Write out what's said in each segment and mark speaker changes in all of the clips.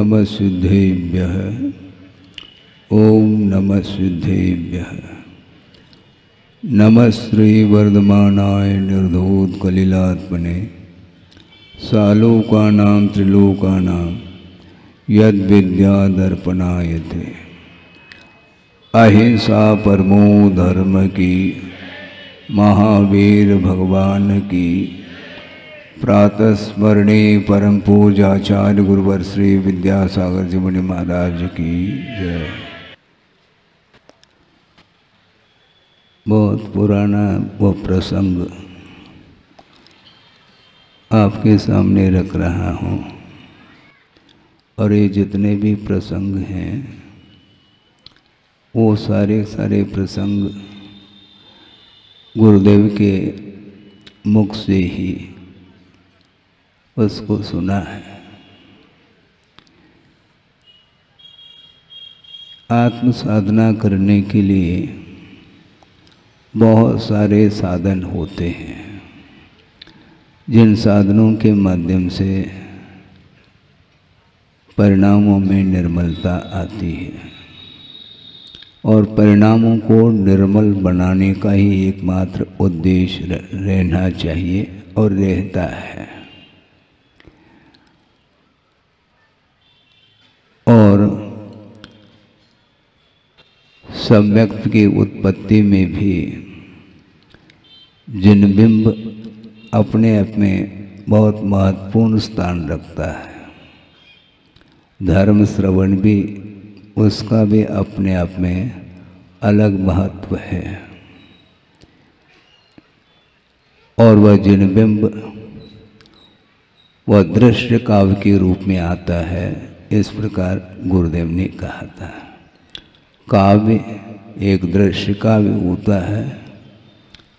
Speaker 1: नमः सिद्धेभ्यः। ओम नमः सिद्धेभ्यः। नमः श्री वर्धमानाय निर्धूत कलिलात्मने सालोकानां त्रिलोकानां यद विद्यादर्पणायते। अहिंसा परमो धर्म की, महावीर भगवान की प्रातः स्मरणे परम पूज्याचार्य गुरुवर श्री विद्यासागर जी मुनि महाराज की जय। बहुत पुराना वो प्रसंग आपके सामने रख रहा हूँ, और ये जितने भी प्रसंग हैं वो सारे प्रसंग गुरुदेव के मुख से ही उसको सुना है। आत्म साधना करने के लिए बहुत सारे साधन होते हैं, जिन साधनों के माध्यम से परिणामों में निर्मलता आती है, और परिणामों को निर्मल बनाने का ही एकमात्र उद्देश्य रहना चाहिए और रहता है। और सम्यक्त की उत्पत्ति में भी जिन बिंब अपने आप में बहुत महत्वपूर्ण स्थान रखता है, धर्म श्रवण भी उसका भी अपने आप में अलग महत्व है। और वह जिन बिंब वह दृश्य काव्य के रूप में आता है, इस प्रकार गुरुदेव ने कहा था। काव्य एक दृश्य काव्य होता है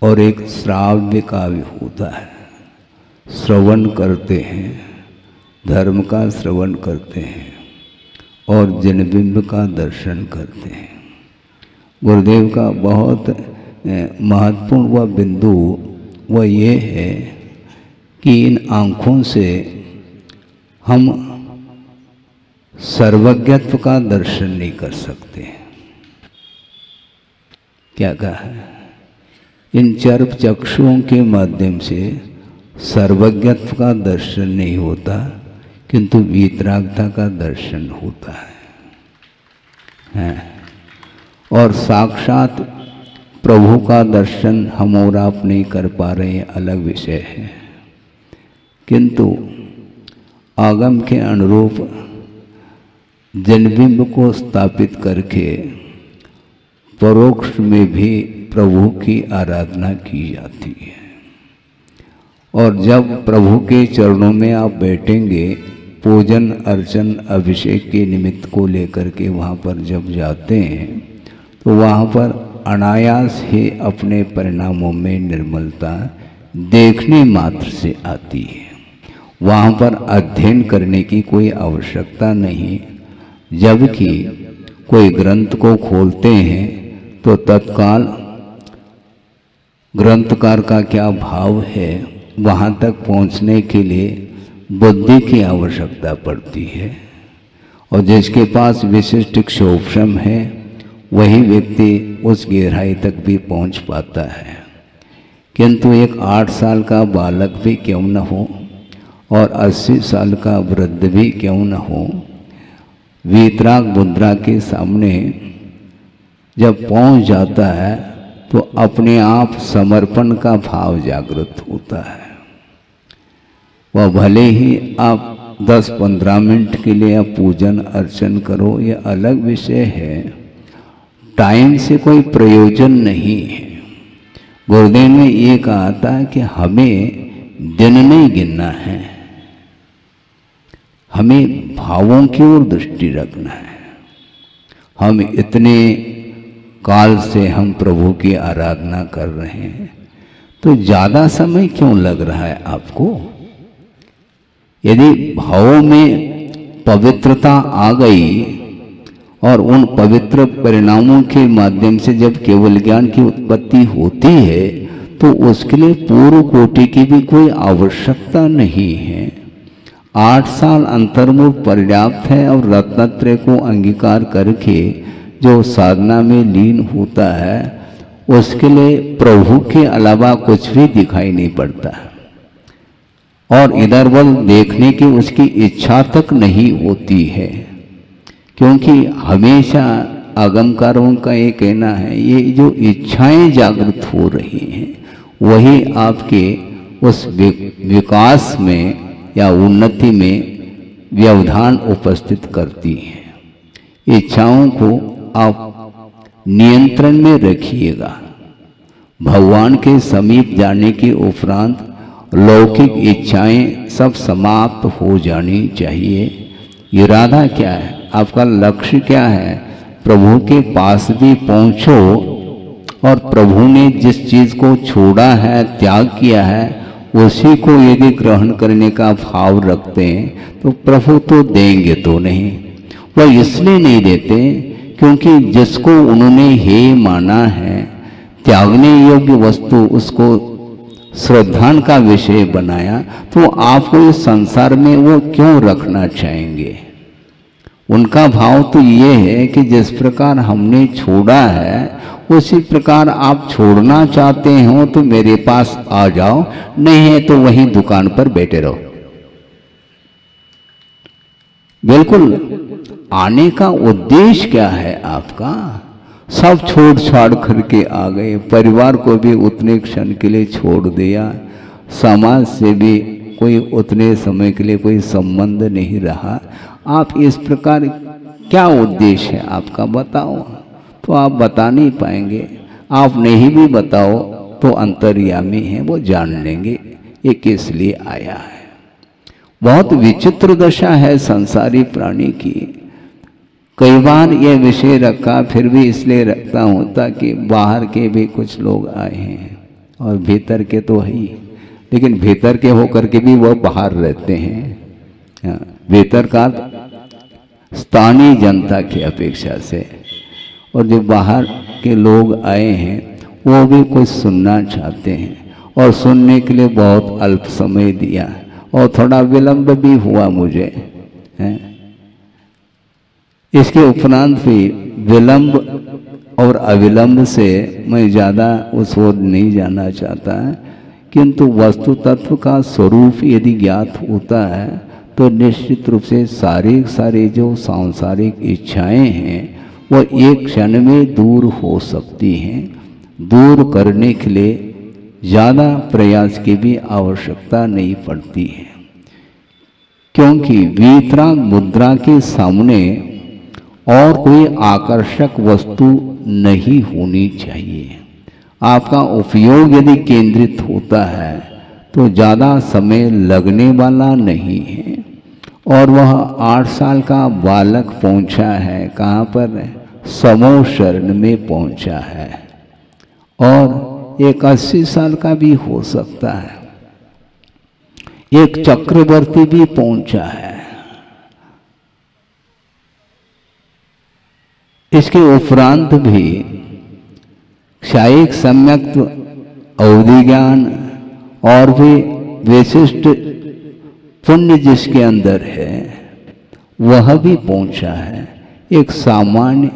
Speaker 1: और एक श्राव्य काव्य होता है। श्रवण करते हैं, धर्म का श्रवण करते हैं और जिनबिंब का दर्शन करते हैं। गुरुदेव का बहुत महत्वपूर्ण वह बिंदु वह ये है कि इन आँखों से हम सर्वज्ञत्व का दर्शन नहीं कर सकते। क्या कहा है? इन चर्प चक्षुओं के माध्यम से सर्वज्ञत्व का दर्शन नहीं होता, किंतु वीतरागता का दर्शन होता है। और साक्षात प्रभु का दर्शन हम और आप नहीं कर पा रहे हैं, अलग विषय है, किंतु आगम के अनुरूप जनबिंब को स्थापित करके परोक्ष में भी प्रभु की आराधना की जाती है। और जब प्रभु के चरणों में आप बैठेंगे, पूजन अर्चन अभिषेक के निमित्त को लेकर के वहाँ पर जब जाते हैं, तो वहाँ पर अनायास ही अपने परिणामों में निर्मलता देखने मात्र से आती है। वहाँ पर अध्ययन करने की कोई आवश्यकता नहीं। जबकि कोई ग्रंथ को खोलते हैं तो तत्काल ग्रंथकार का क्या भाव है, वहाँ तक पहुँचने के लिए बुद्धि की आवश्यकता पड़ती है। और जिसके पास विशिष्ट क्षोभम है, वही व्यक्ति उस गहराई तक भी पहुँच पाता है। किंतु एक 8 साल का बालक भी क्यों न हो और 80 साल का वृद्ध भी क्यों न हो, वीतराग मुद्रा के सामने जब पहुंच जाता है तो अपने आप समर्पण का भाव जागृत होता है। वह भले ही आप 10-15 मिनट के लिए आप पूजन अर्चन करो, ये अलग विषय है, टाइम से कोई प्रयोजन नहीं है। गुरुदेव ने ये कहा था कि हमें दिन नहीं गिनना है, हमें भावों की ओर दृष्टि रखना है। हम इतने काल से हम प्रभु की आराधना कर रहे हैं, तो ज़्यादा समय क्यों लग रहा है आपको? यदि भावों में पवित्रता आ गई और उन पवित्र परिणामों के माध्यम से जब केवल ज्ञान की उत्पत्ति होती है, तो उसके लिए पूर्व कोटि की भी कोई आवश्यकता नहीं है। 8 साल अंतर्मुख पर्याप्त है और रत्नत्रय को अंगीकार करके जो साधना में लीन होता है उसके लिए प्रभु के अलावा कुछ भी दिखाई नहीं पड़ता और इधर बल देखने की उसकी इच्छा तक नहीं होती है, क्योंकि हमेशा आगमकारों का ये कहना है ये जो इच्छाएं जागृत हो रही हैं वही आपके उस विकास में या उन्नति में व्यवधान उपस्थित करती हैं। इच्छाओं को आप नियंत्रण में रखिएगा। भगवान के समीप जाने के उपरांत लौकिक इच्छाएं सब समाप्त हो जानी चाहिए। इरादा क्या है, आपका लक्ष्य क्या है? प्रभु के पास भी पहुंचो और प्रभु ने जिस चीज को छोड़ा है, त्याग किया है, उसी को यदि ग्रहण करने का भाव रखते हैं तो प्रभु तो देंगे तो नहीं। वह इसलिए नहीं देते क्योंकि जिसको उन्होंने हे माना है, त्यागने योग्य वस्तु उसको श्रद्धा का विषय बनाया, तो आपको इस संसार में वो क्यों रखना चाहेंगे? उनका भाव तो ये है कि जिस प्रकार हमने छोड़ा है उसी प्रकार आप छोड़ना चाहते हो तो मेरे पास आ जाओ, नहीं है तो वहीं दुकान पर बैठे रहो। बिल्कुल आने का उद्देश्य क्या है आपका? सब छोड़ छाड़ करके आ गए, परिवार को भी उतने क्षण के लिए छोड़ दिया, समाज से भी कोई उतने समय के लिए कोई संबंध नहीं रहा। आप इस प्रकार क्या उद्देश्य है आपका, बताओ? तो आप बता नहीं पाएंगे। आप नहीं भी बताओ तो अंतर्यामी है, वो जान लेंगे ये किस लिए आया है। बहुत विचित्र दशा है संसारी प्राणी की। कई बार ये विषय रखा, फिर भी इसलिए रखता हूँ ताकि बाहर के भी कुछ लोग आए हैं और भीतर के तो है ही, लेकिन भीतर के होकर के भी वो बाहर रहते हैं। भीतर का स्थानीय जनता की अपेक्षा से, और जो बाहर के लोग आए हैं वो भी कुछ सुनना चाहते हैं और सुनने के लिए बहुत अल्प समय दिया और थोड़ा विलंब भी हुआ मुझे है। इसके उपरांत भी विलंब और अविलंब से मैं ज़्यादा उस ओर नहीं जाना चाहता है, किंतु वस्तु तत्व का स्वरूप यदि ज्ञात होता है तो निश्चित रूप से सारी जो सांसारिक इच्छाएं हैं वो एक क्षण में दूर हो सकती हैं। दूर करने के लिए ज़्यादा प्रयास की भी आवश्यकता नहीं पड़ती है, क्योंकि वीतराग मुद्रा के सामने और कोई आकर्षक वस्तु नहीं होनी चाहिए। आपका उपयोग यदि केंद्रित होता है तो ज़्यादा समय लगने वाला नहीं है। और वह 8 साल का बालक पहुंचा है, कहाँ पर? समो शरण में पहुंचा है, और एक 80 साल का भी हो सकता है, एक चक्रवर्ती भी पहुंचा है। इसके उपरांत भी क्षायिक सम्यक अवधि ज्ञान और भी विशिष्ट पुण्य जिसके अंदर है वह भी पहुंचा है। एक सामान्य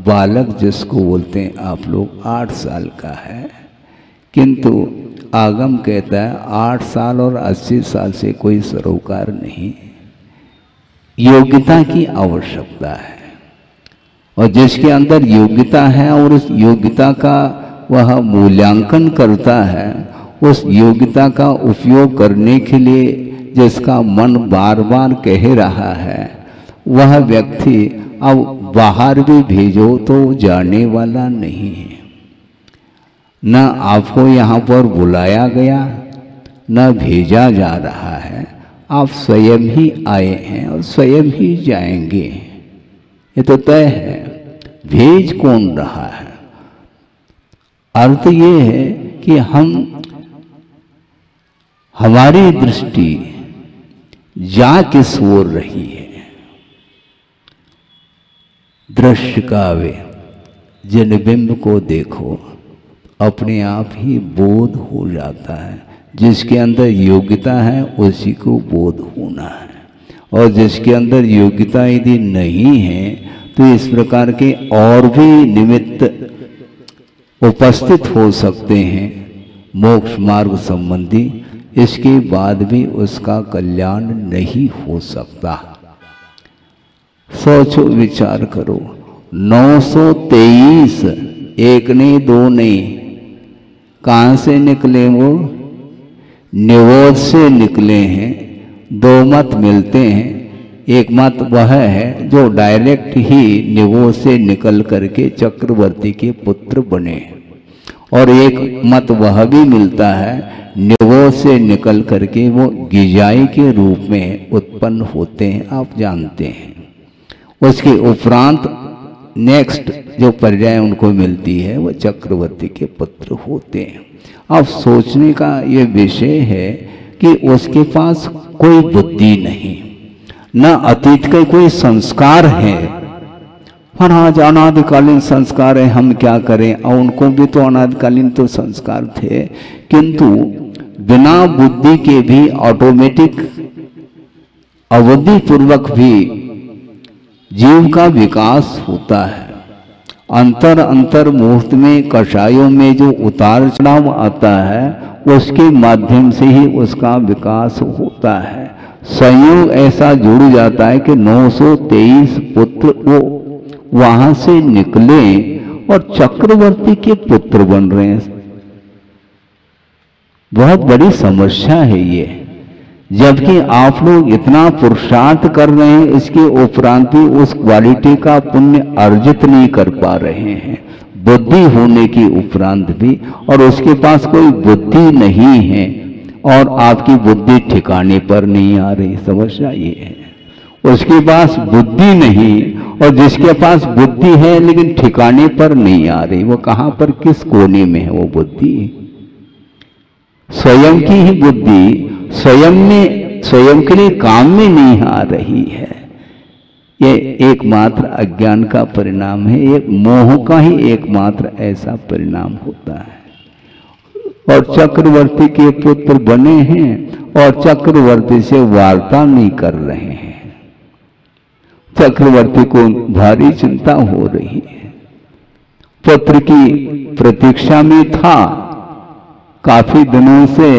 Speaker 1: बालक जिसको बोलते हैं आप लोग 8 साल का है, किंतु आगम कहता है 8 साल और 80 साल से कोई सरोकार नहीं। योग्यता की आवश्यकता है, और जिसके अंदर योग्यता है और उस योग्यता का वह मूल्यांकन करता है, उस योग्यता का उपयोग करने के लिए जिसका मन बार बार कह रहा है, वह व्यक्ति अब बाहर भी भेजो तो जाने वाला नहीं है। न आपको यहाँ पर बुलाया गया, न भेजा जा रहा है, आप स्वयं ही आए हैं और स्वयं ही जाएंगे, ये तो तय है। भेज कौन रहा है? अर्थ ये है कि हमारी दृष्टि जा किस ओर रही है। दृश्य कावे, जनबिंब को देखो, अपने आप ही बोध हो जाता है। जिसके अंदर योग्यता है उसी को बोध होना है। और जिसके अंदर योग्यता यदि नहीं है तो इस प्रकार के और भी निमित्त उपस्थित हो सकते हैं मोक्ष मार्ग संबंधी, इसके बाद भी उसका कल्याण नहीं हो सकता। सोचो, विचार करो। 923 एक नहीं दो नहीं, कहाँ से निकले वो? निवोध से निकले हैं। दो मत मिलते हैं, एक मत वह है जो डायरेक्ट ही निवोध से निकल करके चक्रवर्ती के पुत्र बने, और एक मत वह भी मिलता है निवोध से निकल करके वो गिजाई के रूप में उत्पन्न होते हैं, आप जानते हैं। उसके उपरांत नेक्स्ट जो पर्याय उनको मिलती है वो चक्रवर्ती के पुत्र होते हैं। अब सोचने का ये विषय है कि उसके पास कोई बुद्धि नहीं, न अतीत के कोई संस्कार है, पर आज अनादिकालीन संस्कार है, हम क्या करें। और उनको भी तो अनादिकालीन तो संस्कार थे, किंतु बिना बुद्धि के भी ऑटोमेटिक अवधि पूर्वक भी जीव का विकास होता है। अंतर अंतर मुहूर्त में कषायों में जो उतार चढ़ाव आता है उसके माध्यम से ही उसका विकास होता है। संयोग ऐसा जुड़ जाता है कि 923 पुत्र वो वहां से निकले और चक्रवर्ती के पुत्र बन रहे हैं। बहुत बड़ी समस्या है ये, जबकि आप लोग इतना पुरुषार्थ कर रहे हैं, इसके उपरांत भी उस क्वालिटी का पुण्य अर्जित नहीं कर पा रहे हैं, बुद्धि होने के उपरांत भी। और उसके पास कोई बुद्धि नहीं है और आपकी बुद्धि ठिकाने पर नहीं आ रही। समस्या ये है, उसके पास बुद्धि नहीं और जिसके पास बुद्धि है लेकिन ठिकाने पर नहीं आ रही। वो कहां पर, किस कोने में है वो बुद्धि? स्वयं की ही बुद्धि स्वयं के लिए काम में नहीं आ रही है। ये एकमात्र अज्ञान का परिणाम है, एक मोह का ही एकमात्र ऐसा परिणाम होता है। और चक्रवर्ती के पुत्र बने हैं और चक्रवर्ती से वार्ता नहीं कर रहे हैं। चक्रवर्ती को भारी चिंता हो रही है, पुत्र की प्रतीक्षा में था काफी दिनों से,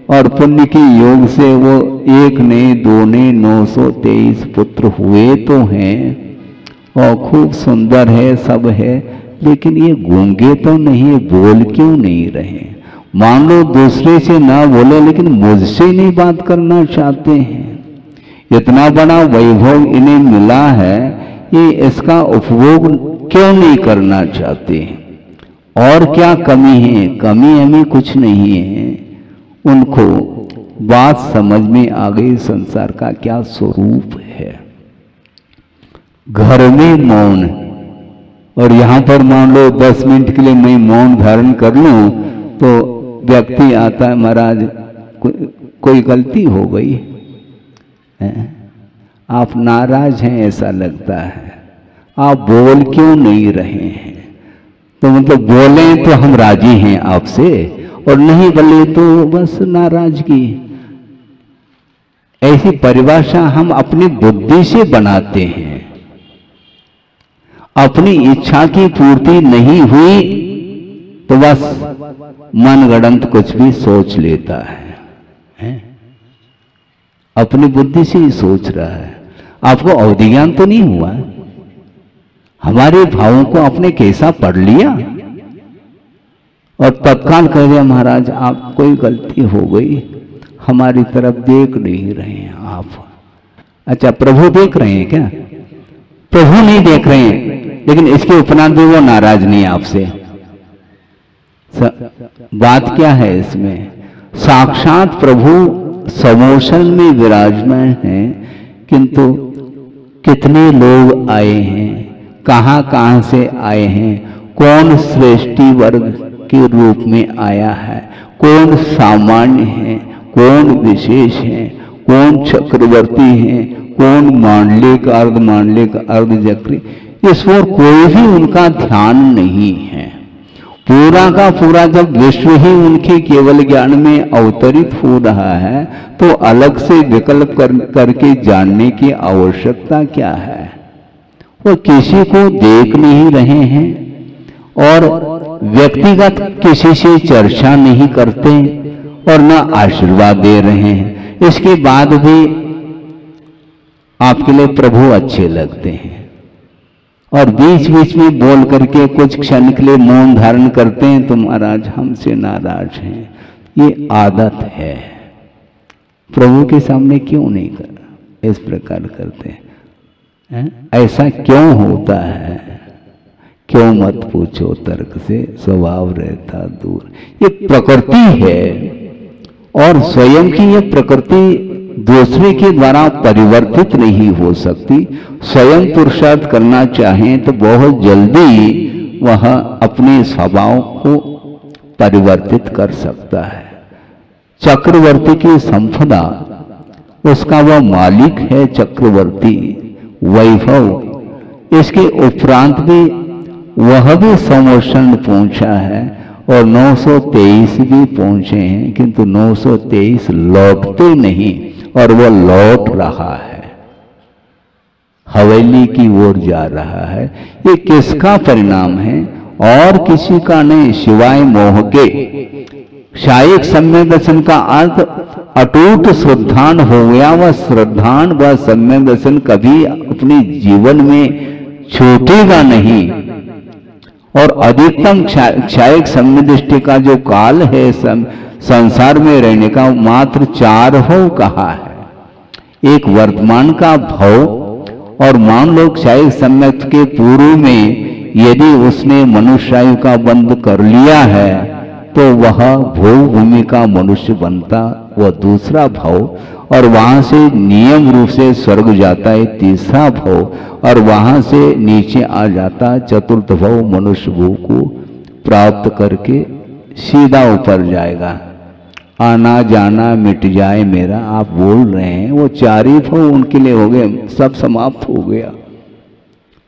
Speaker 1: और पुण्य की योग से वो एक ने दो ने 923 पुत्र हुए तो हैं और खूब सुंदर है, सब है, लेकिन ये गूंगे तो नहीं, बोल क्यों नहीं रहे? मान लो दूसरे से ना बोले लेकिन मुझसे नहीं बात करना चाहते हैं। इतना बड़ा वैभव इन्हें मिला है, ये इसका उपभोग क्यों नहीं करना चाहते? और क्या कमी है? कमी हमें कुछ नहीं है। उनको बात समझ में आ गई संसार का क्या स्वरूप है। घर में मौन, और यहां पर मान लो 10 मिनट के लिए मैं मौन धारण कर लूं तो व्यक्ति आता है, महाराज कोई गलती हो गई है, आप नाराज हैं ऐसा लगता है, आप बोल क्यों नहीं रहे हैं? तो मतलब बोले तो हम राजी हैं आपसे, और नहीं बोले तो बस नाराजगी। ऐसी परिभाषा हम अपनी बुद्धि से बनाते हैं। अपनी इच्छा की पूर्ति नहीं हुई तो बस मनगढ़ंत कुछ भी सोच लेता है? अपनी बुद्धि से ही सोच रहा है। आपको अवधि ज्ञान तो नहीं हुआ? हमारे भावों को आपने कैसा पढ़ लिया और तत्काल कह दिया, महाराज आप कोई गलती हो गई, हमारी तरफ देख नहीं रहे हैं आप। अच्छा, प्रभु देख रहे हैं क्या? प्रभु नहीं देख रहे हैं, लेकिन इसके उपरांत भी वो नाराज नहीं आपसे। बात क्या है इसमें? साक्षात प्रभु समोसन में विराजमान हैं, किंतु कितने लोग आए हैं, कहां कहां से आए हैं, कौन श्रेष्ठी वर्ग के रूप में आया है, कौन सामान्य है, कौन विशेष है, कौन चक्रवर्ती है, कौन मांडलिक अर्ध चक्री, इस पर कोई भी उनका ध्यान नहीं है। पूरा का पूरा जब विश्व ही उनके केवल ज्ञान में अवतरित हो रहा है तो अलग से विकल्प करके जानने की आवश्यकता क्या है। वो किसी को देख नहीं रहे हैं और व्यक्तिगत किसी से चर्चा नहीं करते और न आशीर्वाद दे रहे हैं। इसके बाद भी आपके लिए प्रभु अच्छे लगते हैं और बीच बीच में बोल करके कुछ क्षण के लिए मौन धारण करते हैं, तो महाराज हमसे नाराज हैं। ये आदत है। प्रभु के सामने क्यों नहीं कर इस प्रकार करते हैं? ऐसा क्यों होता है? क्यों मत पूछो, तर्क से स्वभाव रहता दूर। ये प्रकृति है और स्वयं की ये प्रकृति दूसरे के द्वारा परिवर्तित नहीं हो सकती। स्वयं पुरुषार्थ करना चाहें तो बहुत जल्दी वह अपने स्वभाव को परिवर्तित कर सकता है। चक्रवर्ती की संपदा, उसका वह मालिक है चक्रवर्ती, वैभव। इसके उपरांत भी वह भी संवत्सर पहुंचा है और 923 भी पहुंचे हैं, किंतु 923 लौटते नहीं और वह लौट रहा है, हवेली की ओर जा रहा है। ये किसका परिणाम है? और किसी का नहीं, सिवाय मोह के। शायक सम्यक दर्शन का अर्थ अटूट श्रद्धान हो गया। वह श्रद्धान व सम्यक दर्शन कभी अपने जीवन में छूटेगा नहीं। और अधिकतम क्षायक सम्यक दृष्टि का जो काल है संसार में रहने का, मात्र 4 भव कहा है। एक वर्तमान का भव, और मान लो क्षायक सम्यक के पूर्व में यदि उसने मनुष्यायु का बंध कर लिया है तो वह भूमि का मनुष्य बनता, वह दूसरा भव। और वहां से नियम रूप से स्वर्ग जाता है, तीसरा भव। और वहां से नीचे आ जाता चतुर्थ भव, मनुष्य भू को प्राप्त करके सीधा ऊपर जाएगा। आना जाना मिट जाए मेरा, आप बोल रहे हैं, वो 4 ही भव उनके लिए हो गए, सब समाप्त हो गया।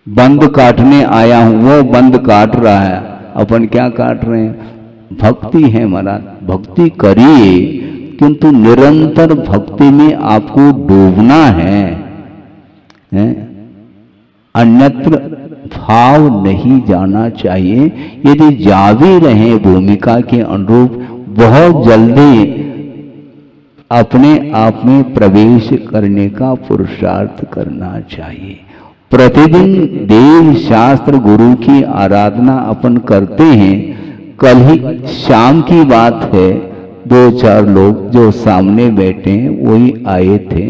Speaker 1: बंद काटने आया हूं, वो बंद काट रहा है, अपन क्या काट रहे हैं? भक्ति है महाराज, भक्ति करिए, किंतु निरंतर भक्ति में आपको डूबना है? अन्यत्र भाव नहीं जाना चाहिए। यदि जा भी रहे भूमिका के अनुरूप, बहुत जल्दी अपने आप में प्रवेश करने का पुरुषार्थ करना चाहिए। प्रतिदिन देव शास्त्र गुरु की आराधना अपन करते हैं। कल ही शाम की बात है, 2-4 लोग जो सामने बैठे हैं वही आए थे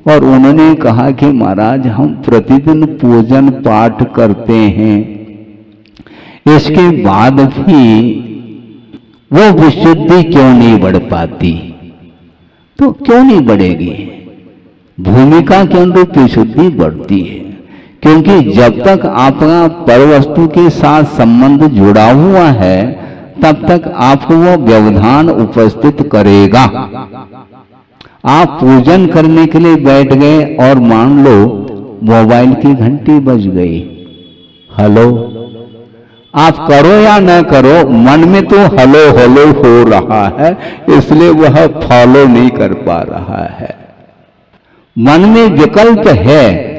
Speaker 1: और उन्होंने कहा कि महाराज हम प्रतिदिन पूजन पाठ करते हैं, इसके बाद भी वो विशुद्धि क्यों नहीं बढ़ पाती? तो क्यों नहीं बढ़ेगी? भूमिका के अनुरूप विशुद्धि बढ़ती है, क्योंकि जब तक आपका परवस्तु के साथ संबंध जुड़ा हुआ है तब तक आपको वो व्यवधान उपस्थित करेगा। आप पूजन करने के लिए बैठ गए और मान लो मोबाइल की घंटी बज गई, हेलो, आप करो या न करो, मन में तो हेलो हेलो हो रहा है, इसलिए वह फॉलो नहीं कर पा रहा है। मन में विकल्प है,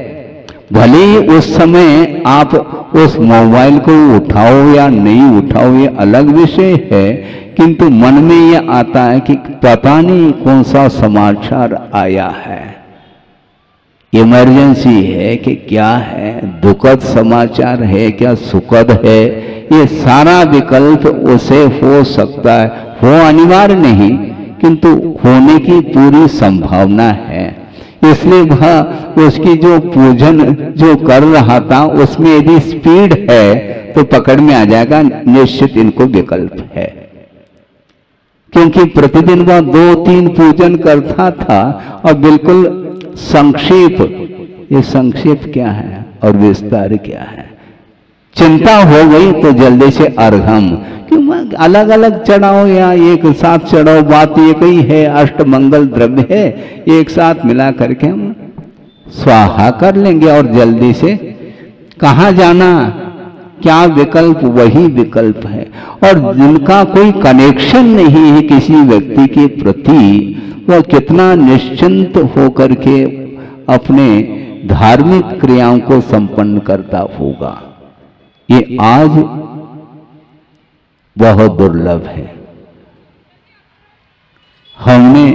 Speaker 1: भले ही उस समय आप उस मोबाइल को उठाओ या नहीं उठाओ ये अलग विषय है, किंतु मन में यह आता है कि पता नहीं कौन सा समाचार आया है, इमरजेंसी है कि क्या है, दुखद समाचार है क्या सुखद है, ये सारा विकल्प उसे हो सकता है, हो अनिवार्य नहीं किंतु होने की पूरी संभावना है। इसलिए वह उसकी जो पूजन जो कर रहा था उसमें यदि स्पीड है तो पकड़ में आ जाएगा, निश्चित इनको विकल्प है। क्योंकि प्रतिदिन वह 2-3 पूजन करता था और बिल्कुल संक्षेप, ये संक्षेप क्या है और विस्तार क्या है? चिंता हो गई तो जल्दी से अर्घम, क्यों अलग अलग चढ़ाओ या एक साथ चढ़ाओ, बात एक ही है, अष्टमंगल द्रव्य है, एक साथ मिला करके हम स्वाहा कर लेंगे और जल्दी से कहाँ जाना, क्या विकल्प वही विकल्प है। और जिनका कोई कनेक्शन नहीं है किसी व्यक्ति के प्रति, वह कितना निश्चिंत होकर के अपने धार्मिक क्रियाओं को संपन्न करता होगा। ये आज बहुत दुर्लभ है। हमने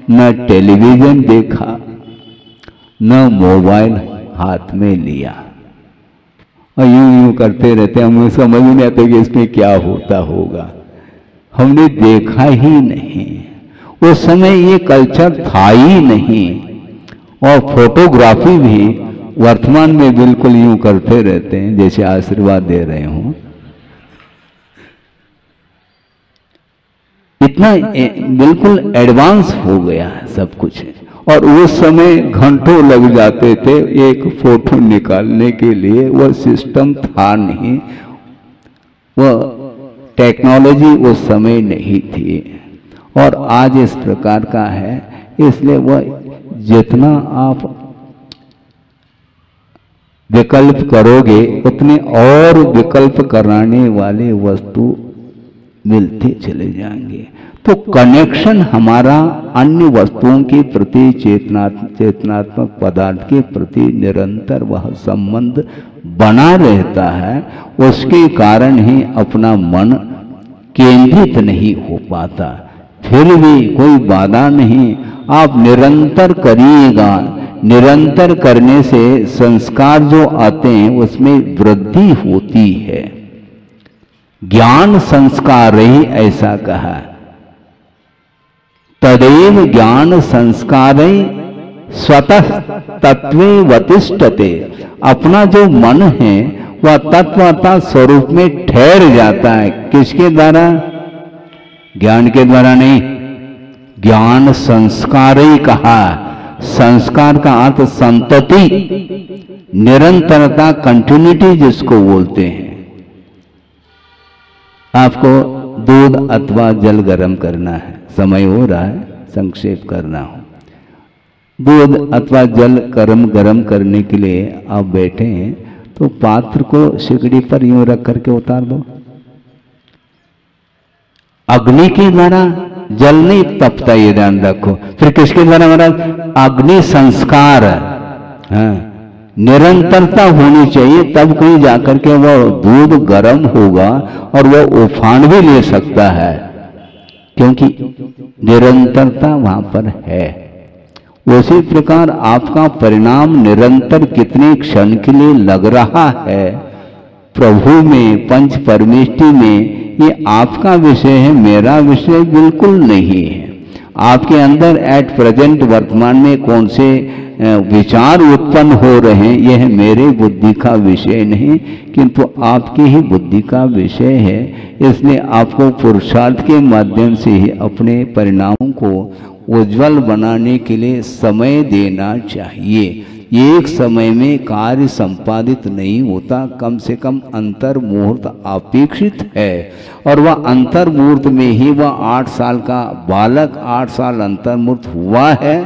Speaker 1: न टेलीविजन देखा, न मोबाइल हाथ में लिया, और यूं करते रहते, हमें समझ नहीं आता कि इसमें क्या होता होगा। हमने देखा ही नहीं, उस समय ये कल्चर था ही नहीं। और फोटोग्राफी भी वर्तमान में बिल्कुल यूं करते रहते हैं जैसे आशीर्वाद दे रहे हों। इतना बिल्कुल एडवांस हो गया है सब कुछ। और उस समय घंटों लग जाते थे एक फोटो निकालने के लिए, वह सिस्टम था नहीं, वह टेक्नोलॉजी उस समय नहीं थी। और आज इस प्रकार का है, इसलिए वह जितना आप विकल्प करोगे उतने और विकल्प कराने वाले वस्तु मिलते चले जाएंगे। तो कनेक्शन हमारा अन्य वस्तुओं के प्रति, चेतनात्मक पदार्थ के प्रति निरंतर वह संबंध बना रहता है। उसके कारण ही अपना मन केंद्रित नहीं हो पाता। फिर भी कोई बाधा नहीं, आप निरंतर करिएगा। निरंतर करने से संस्कार जो आते हैं उसमें वृद्धि होती है। ज्ञान संस्कार ही ऐसा कहा, तदेव ज्ञान संस्कार स्वतः तत्वे वतिष्ठते। अपना जो मन है वह तत्वता स्वरूप में ठहर जाता है। किसके द्वारा? ज्ञान के द्वारा नहीं, ज्ञान संस्कार ही कहा। संस्कार का अर्थ संतति, निरंतरता, कंटिन्यूटी जिसको बोलते हैं। आपको दूध अथवा जल गर्म करना है, समय हो रहा है, संक्षेप करना हो। दूध अथवा जल गर्म करने के लिए आप बैठे हैं तो पात्र को सिकड़ी पर यूं रख करके उतार दो। अग्नि के द्वारा जल नहीं तपता, ये ध्यान रखो। फिर किसके द्वारा महाराज? अग्नि संस्कार। हाँ, निरंतरता होनी चाहिए, तब कहीं जाकर के वह दूध गर्म होगा और वह उफान भी ले सकता है, क्योंकि निरंतरता वहां पर है। उसी प्रकार आपका परिणाम निरंतर कितने क्षण के लिए लग रहा है प्रभु में, पंच परमेष्टि में, ये आपका विषय है, मेरा विषय बिल्कुल नहीं है। आपके अंदर एट प्रेजेंट वर्तमान में कौन से विचार उत्पन्न हो रहे हैं, यह मेरे बुद्धि का विषय नहीं, किंतु आपकी ही बुद्धि का विषय है। इसलिए आपको पुरुषार्थ के माध्यम से ही अपने परिणामों को उज्जवल बनाने के लिए समय देना चाहिए। एक समय में कार्य संपादित नहीं होता, कम से कम अंतर मुहूर्त अपेक्षित है। और वह अंतर मुहूर्त में ही वह 8 साल का बालक 8 साल अंतर मुहूर्त हुआ है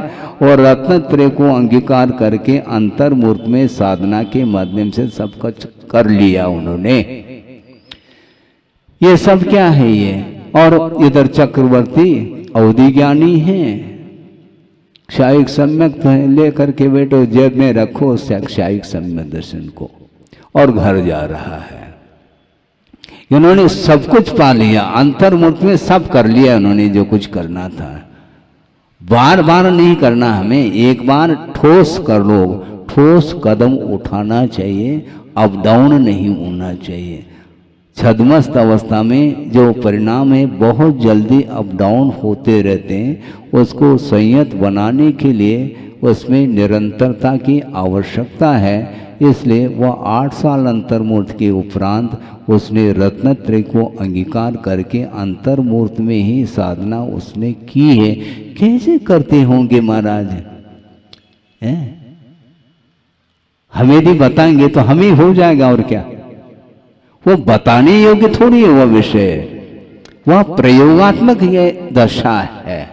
Speaker 1: और रत्नत्रय को अंगीकार करके अंतर मुहूर्त में साधना के माध्यम से सब कुछ कर लिया उन्होंने। ये सब क्या है ये? और इधर चक्रवर्ती अवधि ज्ञानी हैं, क्षायिक सम्यक है, लेकर के बैठो, जेब में रखो क्षायिक सम्यक दर्शन को, और घर जा रहा है। इन्होंने सब कुछ पा लिया, अंतर्मुख में सब कर लिया उन्होंने जो कुछ करना था। बार बार नहीं करना हमें, एक बार ठोस कर लो, ठोस कदम उठाना चाहिए, अप डाउन नहीं होना चाहिए। छद्मस्त अवस्था में जो परिणाम है बहुत जल्दी अप डाउन होते रहते हैं, उसको संयत बनाने के लिए उसमें निरंतरता की आवश्यकता है। इसलिए वह 8 साल अंतर्मूर्त के उपरांत उसने रत्नत्रय को अंगीकार करके अंतर्मूर्त में ही साधना उसने की है। कैसे करते होंगे महाराज? हमें भी बताएंगे तो हम ही हो जाएगा, और क्या? वो बताने योग्य थोड़ी है वह विषय, वह प्रयोगात्मक ये दशा है।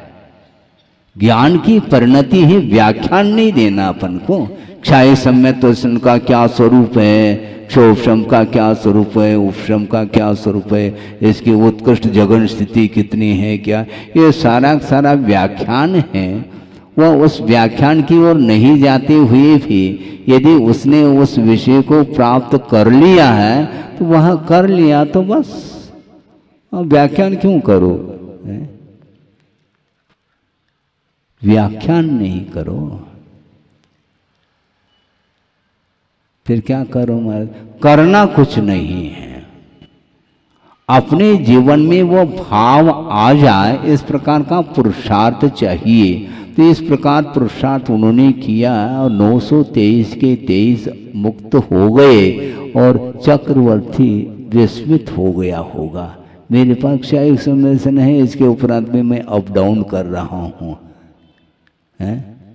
Speaker 1: ज्ञान की परिणति ही, व्याख्यान नहीं देना अपन को, क्षय सम्यक दर्शन का क्या स्वरूप है, क्षोभशम का क्या स्वरूप है, उपशम का क्या स्वरूप है, इसकी उत्कृष्ट जगन स्थिति कितनी है, क्या, ये सारा सारा व्याख्यान है। वह उस व्याख्यान की ओर नहीं जाते हुए भी यदि उसने उस विषय को प्राप्त कर लिया है तो वह कर लिया तो बस, व्याख्यान क्यों करो, व्याख्यान नहीं करो, फिर क्या करो महाराज, करना कुछ नहीं है। अपने जीवन में वो भाव आ जाए, इस प्रकार का पुरुषार्थ चाहिए। तो इस प्रकार पुरुषार्थ उन्होंने किया और 923 के 23 मुक्त हो गए और चक्रवर्ती विस्मित हो गया होगा। मेरे पास क्षायिक सम्मेलन है, इसके उपरांत में मैं अप डाउन कर रहा हूँ,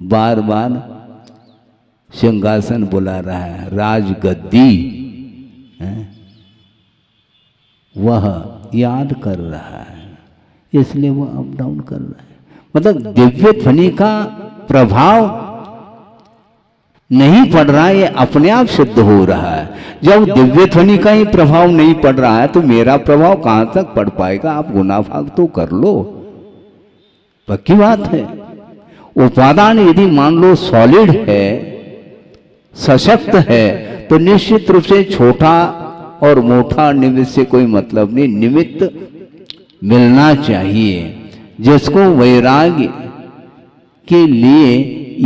Speaker 1: बार बार सिंहासन बुला रहा है, राजगद्दी वह याद कर रहा है, इसलिए वह अप डाउन कर रहा है। मतलब दिव्य ध्वनि का प्रभाव नहीं पड़ रहा है, ये अपने आप सिद्ध हो रहा है। जब दिव्य ध्वनि का ही प्रभाव नहीं पड़ रहा है तो मेरा प्रभाव कहां तक पड़ पाएगा। आप गुनाभाग तो कर लो, पक्की बात है। उपादान यदि मान लो सॉलिड है, सशक्त है, तो निश्चित रूप से छोटा और मोटा निमित्त से कोई मतलब नहीं, निमित्त मिलना चाहिए। जिसको वैराग्य के लिए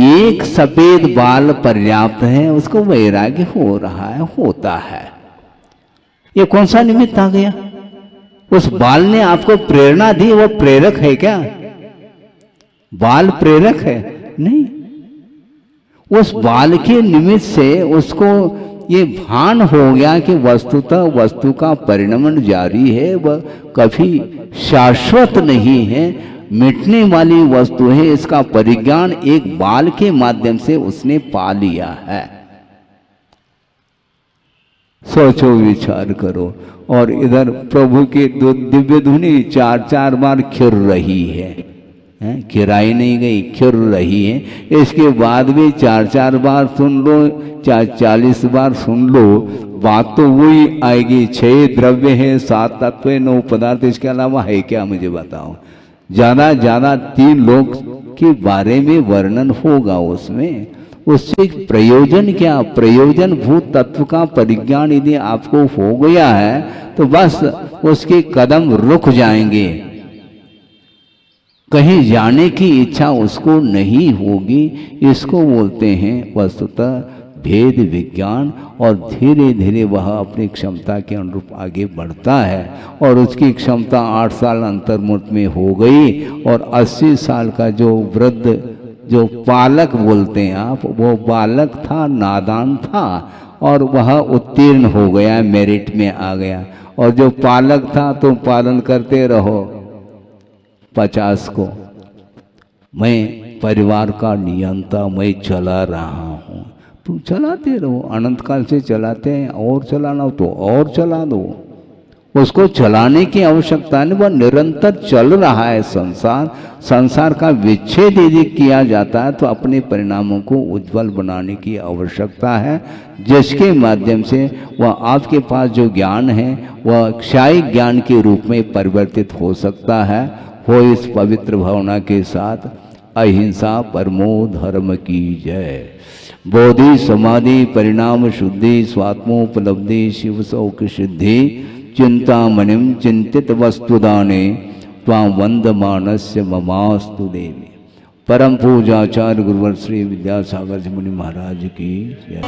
Speaker 1: एक सफेद बाल पर्याप्त है, उसको वैराग्य हो रहा है, होता है। ये कौन सा निमित्त आ गया? उस बाल ने आपको प्रेरणा दी, वो प्रेरक है क्या? बाल प्रेरक है? नहीं। उस बाल के निमित्त से उसको ये भान हो गया कि वस्तुतः वस्तु का परिणमन जारी है, वह कभी शाश्वत नहीं है, मिटने वाली वस्तु है। इसका परिज्ञान एक बाल के माध्यम से उसने पा लिया है। सोचो, विचार करो। और इधर प्रभु की दिव्य धुनी 4-4 बार खिर रही है, खिराई नहीं गई, खिर रही है। इसके बाद भी 4-4 बार सुन लो, 40 बार सुन लो, बात तो वही आएगी। 6 द्रव्य है, 7 तत्व है, 9 पदार्थ, इसके अलावा है क्या मुझे बताओ। ज्यादा 3 लोक के बारे में वर्णन होगा उसमें। उससे प्रयोजन क्या? प्रयोजन भूत तत्व का परिज्ञान यदि आपको हो गया है तो बस उसके कदम रुक जाएंगे, कहीं जाने की इच्छा उसको नहीं होगी। इसको बोलते हैं वस्तुतः भेद विज्ञान। और धीरे धीरे वह अपनी क्षमता के अनुरूप आगे बढ़ता है। और उसकी क्षमता 8 साल अंतर्मुख में हो गई और 80 साल का जो वृद्ध, जो बालक बोलते हैं आप, वो बालक था, नादान था, और वह उत्तीर्ण हो गया, मेरिट में आ गया। और जो पालक था, तुम पालन करते रहो 50 को, मैं परिवार का नियंता, मैं चला रहा हूँ। तुम चलाते रहो, अनंत काल से चलाते हैं, और चलाना हो तो और चला दो। उसको चलाने की आवश्यकता नहीं, वह निरंतर चल रहा है संसार। संसार का विच्छेद यदि किया जाता है तो अपने परिणामों को उज्जवल बनाने की आवश्यकता है, जिसके माध्यम से वह आपके पास जो ज्ञान है वह क्षायिक ज्ञान के रूप में परिवर्तित हो सकता है। हो इस पवित्र भावना के साथ अहिंसा परमो धर्म की जय। बोधि समाधि परिणाम शुद्धि स्वात्मोपलब्धि शिव सौख सिद्धि चिंतामणिम चिंतित वस्तुदाने त्वां वंदमानस्य ममास्तु देवी। परम पूजाचार्य गुरुवर श्री विद्यासागर जी मुनि महाराज की जय।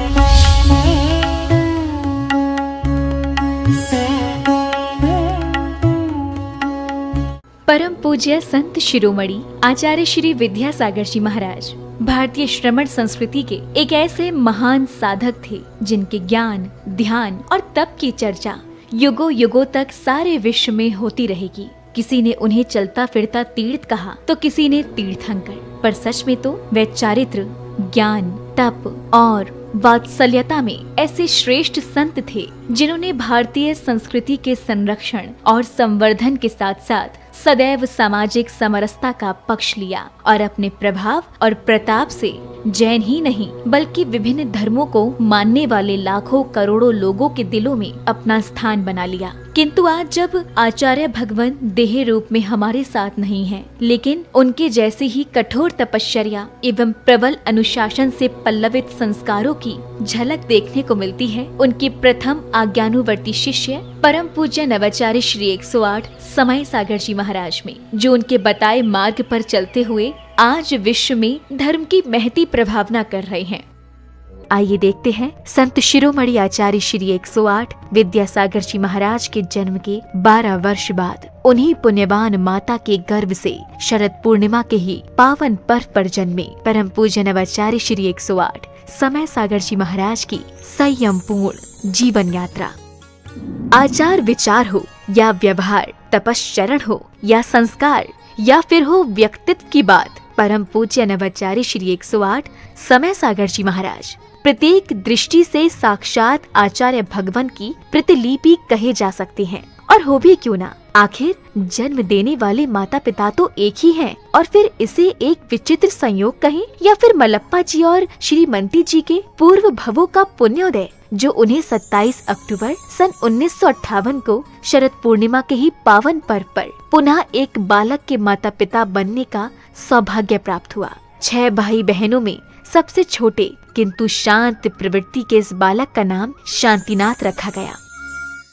Speaker 2: परम पूज्य संत शिरोमणि आचार्य श्री विद्यासागर जी महाराज भारतीय श्रमण संस्कृति के एक ऐसे महान साधक थे जिनके ज्ञान, ध्यान और तप की चर्चा युगों युगों तक सारे विश्व में होती रहेगी। किसी ने उन्हें चलता फिरता तीर्थ कहा तो किसी ने तीर्थंकर, पर सच में तो वे चारित्र, ज्ञान, तप और वात्सल्यता में ऐसे श्रेष्ठ संत थे जिन्होंने भारतीय संस्कृति के संरक्षण और संवर्धन के साथ साथ सदैव सामाजिक समरसता का पक्ष लिया और अपने प्रभाव और प्रताप से जैन ही नहीं बल्कि विभिन्न धर्मों को मानने वाले लाखों करोड़ों लोगों के दिलों में अपना स्थान बना लिया। किंतु आज जब आचार्य भगवान देह रूप में हमारे साथ नहीं हैं, लेकिन उनके जैसे ही कठोर तपश्चर्या एवं प्रबल अनुशासन से पल्लवित संस्कारों की झलक देखने को मिलती है, उनके प्रथम आज्ञानुवर्ती शिष्य परम पूज्य नवाचार्य श्री 108 समय सागर जी महाराज में, जो उनके बताए मार्ग पर चलते हुए आज विश्व में धर्म की महती प्रभावना कर रहे हैं। आइए देखते हैं संत शिरोमणि आचार्य श्री 108 विद्यासागर जी महाराज के जन्म के 12 वर्ष बाद उन्हीं पुण्यवान माता के गर्भ से शरद पूर्णिमा के ही पावन पर्व पर जन्मे परम पूज्य नवाचार्य श्री 108 समय सागर जी महाराज की संयम पूर्ण जीवन यात्रा। आचार विचार हो या व्यवहार, तपश्चरण हो या संस्कार या फिर हो व्यक्तित्व की बात, परम पूज्य नवाचार्य श्री 108 समय सागर जी महाराज प्रत्येक दृष्टि से साक्षात आचार्य भगवान की प्रतिलिपि कहे जा सकते हैं। और हो भी क्यों ना, आखिर जन्म देने वाले माता पिता तो एक ही हैं, और फिर इसे एक विचित्र संयोग कहें या फिर मलप्पा जी और श्रीमती जी के पूर्व भवों का पुण्योदय, जो उन्हें 27 अक्टूबर सन 1958 को शरद पूर्णिमा के ही पावन पर्व पर पुनः एक बालक के माता पिता बनने का सौभाग्य प्राप्त हुआ। 6 भाई बहनों में सबसे छोटे किंतु शांत प्रवृत्ति के इस बालक का नाम शांतिनाथ रखा गया।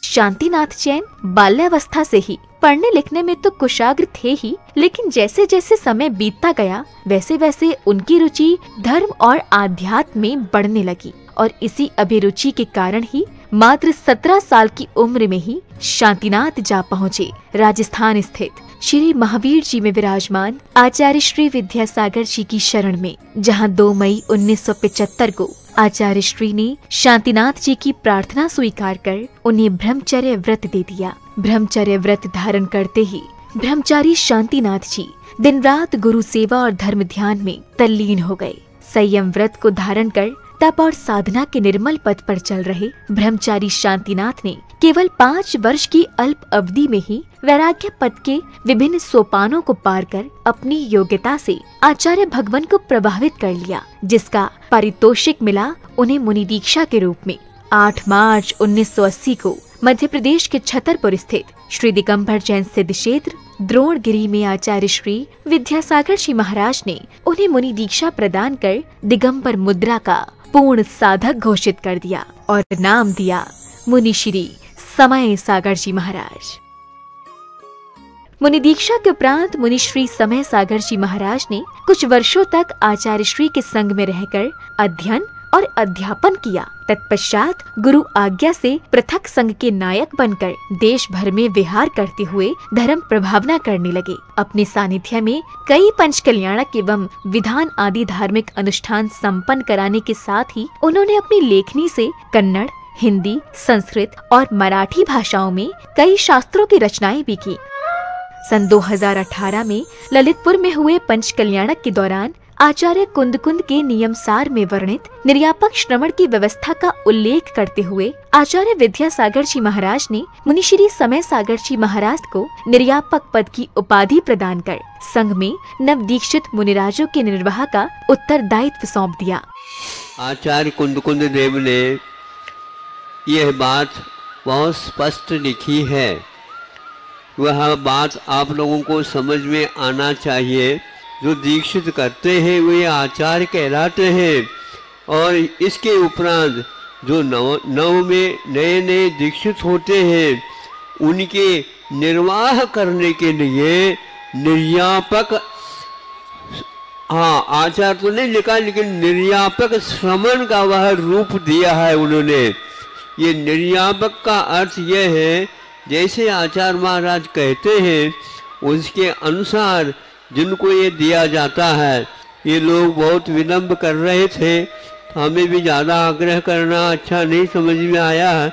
Speaker 2: शांतिनाथ जैन बाल्यावस्था से ही पढ़ने लिखने में तो कुशाग्र थे ही, लेकिन जैसे जैसे समय बीतता गया वैसे वैसे उनकी रुचि धर्म और आध्यात्म में बढ़ने लगी, और इसी अभिरुचि के कारण ही मात्र 17 साल की उम्र में ही शांतिनाथ जा पहुँचे राजस्थान स्थित श्री महावीर जी में विराजमान आचार्य श्री विद्यासागर जी की शरण में, जहां 2 मई 1975 को आचार्य श्री ने शांतिनाथ जी की प्रार्थना स्वीकार कर उन्हें ब्रह्मचर्य व्रत दे दिया। ब्रह्मचर्य व्रत धारण करते ही ब्रह्मचारी शांतिनाथ जी दिन रात गुरु सेवा और धर्म ध्यान में तल्लीन हो गए। संयम व्रत को धारण कर तप और साधना के निर्मल पथ पर चल रहे ब्रह्मचारी शांतिनाथ ने केवल 5 वर्ष की अल्प अवधि में ही वैराग्य पद के विभिन्न सोपानों को पार कर अपनी योग्यता से आचार्य भगवान को प्रभावित कर लिया, जिसका पारितोषिक मिला उन्हें मुनि दीक्षा के रूप में। 8 मार्च 1980 को मध्य प्रदेश के छतरपुर स्थित श्री दिगंबर जैन सिद्ध क्षेत्र द्रोणगिरी में आचार्य श्री विद्यासागर जी महाराज ने उन्हें मुनि दीक्षा प्रदान कर दिगंबर मुद्रा का पूर्ण साधक घोषित कर दिया और नाम दिया मुनि श्री समय सागर जी महाराज। मुनि दीक्षा के उपरांत मुनि श्री समय सागर जी महाराज ने कुछ वर्षों तक आचार्य श्री के संग में रहकर अध्ययन और अध्यापन किया। तत्पश्चात गुरु आज्ञा से पृथक संघ के नायक बनकर देश भर में विहार करते हुए धर्म प्रभावना करने लगे। अपने सानिध्य में कई पंच कल्याणक एवं विधान आदि धार्मिक अनुष्ठान संपन्न कराने के साथ ही उन्होंने अपनी लेखनी से कन्नड़, हिंदी, संस्कृत और मराठी भाषाओं में कई शास्त्रों की रचनाएं भी की। सन 2018 में ललितपुर में हुए पंच कल्याणक के दौरान आचार्य कुंद के नियमसार में वर्णित निर्यापक श्रवण की व्यवस्था का उल्लेख करते हुए आचार्य विद्यासागर जी महाराज ने मुनि श्री समय सागर जी महाराज को निर्यापक पद की उपाधि प्रदान कर संघ में नव दीक्षित मुनिराजों के निर्वाह का उत्तरदायित्व सौंप दिया।
Speaker 3: आचार्य कुंद देव ने यह बात बहुत स्पष्ट लिखी है, वह बात आप लोगों को समझ में आना चाहिए। जो दीक्षित करते हैं वे आचार्य कहलाते हैं, और इसके उपरांत जो नव में नए दीक्षित होते हैं उनके निर्वाह करने के लिए निर्यापक, हाँ आचार्य तो नहीं लिखा लेकिन निर्यापक श्रमण का वह रूप दिया है उन्होंने। ये निर्यापक का अर्थ यह है जैसे आचार्य महाराज कहते हैं उसके अनुसार जिनको ये दिया जाता है। ये लोग बहुत विलम्ब कर रहे थे, तो हमें भी ज़्यादा आग्रह करना अच्छा नहीं समझ में आया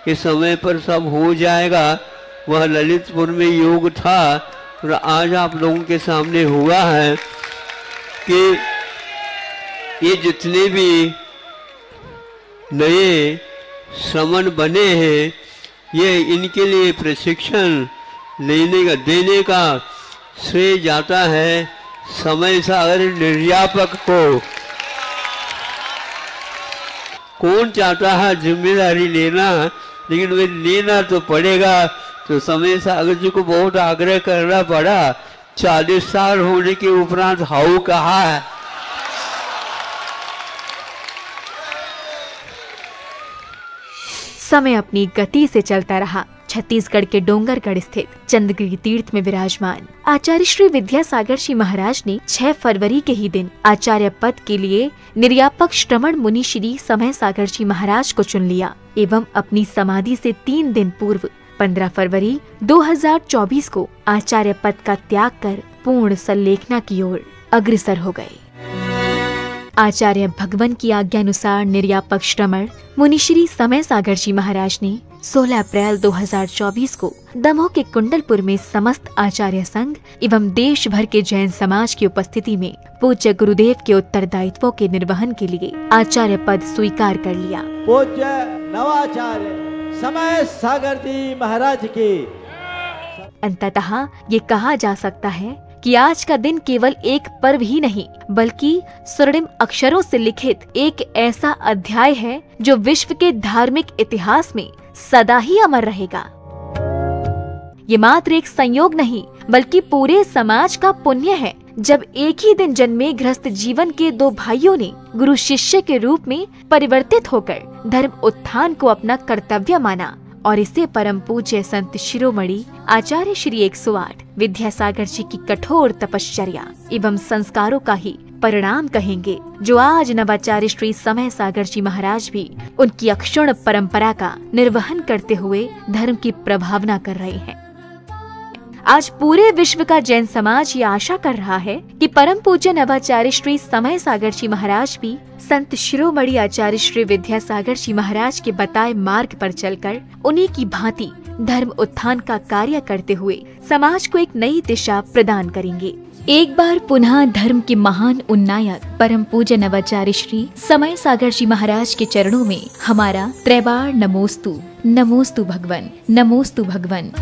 Speaker 3: कि समय पर सब हो जाएगा। वह ललितपुर में योग था और आज आप लोगों के सामने हुआ है कि ये जितने भी नए श्रमण बने हैं ये इनके लिए प्रशिक्षण देने का श्रेय जाता है समय सागर निर्यापक को। कौन चाहता है जिम्मेदारी लेना, लेकिन वे लेना तो पड़ेगा। तो समय सागर जी को बहुत आग्रह करना पड़ा। 40 साल होने के उपरांत हाउ कहा है।
Speaker 2: समय अपनी गति से चलता रहा। छत्तीसगढ़ के डोंगरगढ़ स्थित चंद्रगिरी तीर्थ में विराजमान आचार्य श्री विद्यासागर जी महाराज ने 6 फरवरी के ही दिन आचार्य पद के लिए निर्यापक श्रमण मुनि श्री समय सागर जी महाराज को चुन लिया एवं अपनी समाधि से 3 दिन पूर्व 15 फरवरी 2024 को आचार्य पद का त्याग कर पूर्ण संलेखना की ओर अग्रसर हो गए। आचार्य भगवान की आज्ञानुसार निर्यापक श्रमण मुनिश्री समय सागर जी महाराज ने 16 अप्रैल 2024 को दमोह के कुंडलपुर में समस्त आचार्य संघ एवं देश भर के जैन समाज की उपस्थिति में पूज्य गुरुदेव के उत्तरदायित्वों के निर्वहन के लिए आचार्य पद स्वीकार कर लिया।
Speaker 4: पूज्य नवाचार्य समय सागर जी महाराज के
Speaker 2: अंततः ये कहा जा सकता है कि आज का दिन केवल एक पर्व ही नहीं बल्कि स्वर्णिम अक्षरों से लिखित एक ऐसा अध्याय है जो विश्व के धार्मिक इतिहास में सदा ही अमर रहेगा। ये मात्र एक संयोग नहीं बल्कि पूरे समाज का पुण्य है जब एक ही दिन जन्मे गृहस्थ जीवन के 2 भाइयों ने गुरु शिष्य के रूप में परिवर्तित होकर धर्म उत्थान को अपना कर्तव्य माना और इसे परम पूज्य संत शिरोमणि आचार्य श्री 108 विद्यासागर जी की कठोर तपश्चर्या एवं संस्कारों का ही परिणाम कहेंगे, जो आज नवाचार्य श्री समय सागर जी महाराज भी उनकी अक्षुण्ण परंपरा का निर्वहन करते हुए धर्म की प्रभावना कर रहे हैं। आज पूरे विश्व का जैन समाज ये आशा कर रहा है कि परम पूज्य नवाचार्य श्री समय सागर जी महाराज भी संत शिरोमणि आचार्य श्री विद्यासागर जी महाराज के बताए मार्ग पर चलकर उन्हीं की भांति धर्म उत्थान का कार्य करते हुए समाज को एक नई दिशा प्रदान करेंगे। एक बार पुनः धर्म के महान उन्नायक परम पूज्य नवाचार्य श्री समय सागर जी महाराज के चरणों में हमारा त्रैबार नमोस्तु, नमोस्तु भगवन, नमोस्तु भगवन।